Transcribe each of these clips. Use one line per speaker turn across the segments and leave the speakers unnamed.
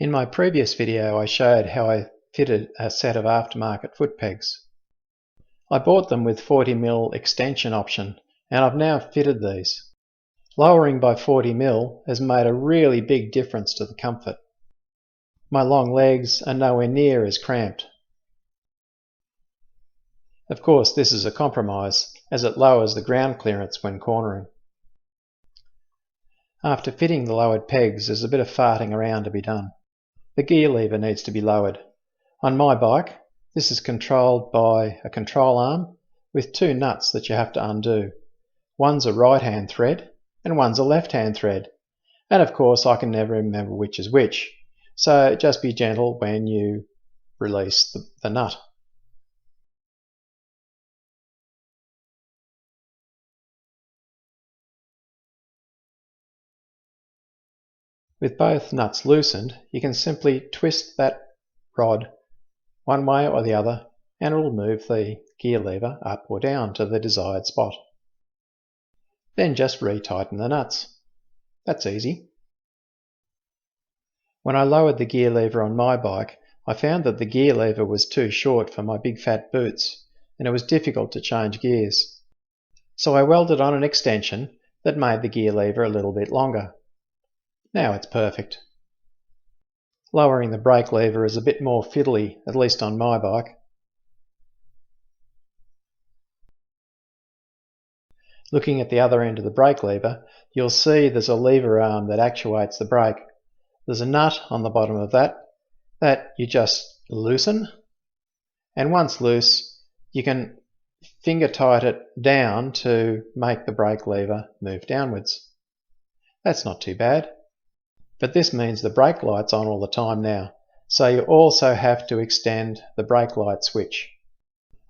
In my previous video I showed how I fitted a set of aftermarket foot pegs. I bought them with 40mm extension option and I've now fitted these. Lowering by 40mm has made a really big difference to the comfort. My long legs are nowhere near as cramped. Of course this is a compromise as it lowers the ground clearance when cornering. After fitting the lowered pegs, there's a bit of farting around to be done. The gear lever needs to be lowered. On my bike, this is controlled by a control arm with two nuts that you have to undo. One's a right-hand thread and one's a left-hand thread. And of course I can never remember which is which, so just be gentle when you release the nut. With both nuts loosened, you can simply twist that rod one way or the other and it will move the gear lever up or down to the desired spot. Then just retighten the nuts. That's easy. When I lowered the gear lever on my bike, I found that the gear lever was too short for my big fat boots and it was difficult to change gears. So I welded on an extension that made the gear lever a little bit longer. Now it's perfect. Lowering the brake lever is a bit more fiddly, at least on my bike. Looking at the other end of the brake lever, you'll see there's a lever arm that actuates the brake. There's a nut on the bottom of that you just loosen, and once loose you can finger tight it down to make the brake lever move downwards. That's not too bad. But this means the brake light's on all the time now, so you also have to extend the brake light switch.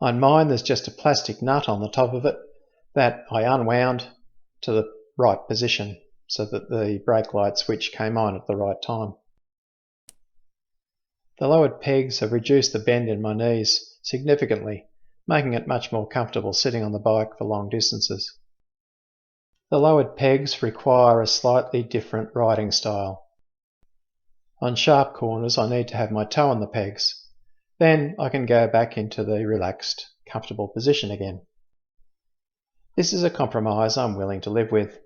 On mine there's just a plastic nut on the top of it that I unwound to the right position so that the brake light switch came on at the right time. The lowered pegs have reduced the bend in my knees significantly, making it much more comfortable sitting on the bike for long distances. The lowered pegs require a slightly different riding style. On sharp corners I need to have my toe on the pegs. Then I can go back into the relaxed, comfortable position again. This is a compromise I'm willing to live with.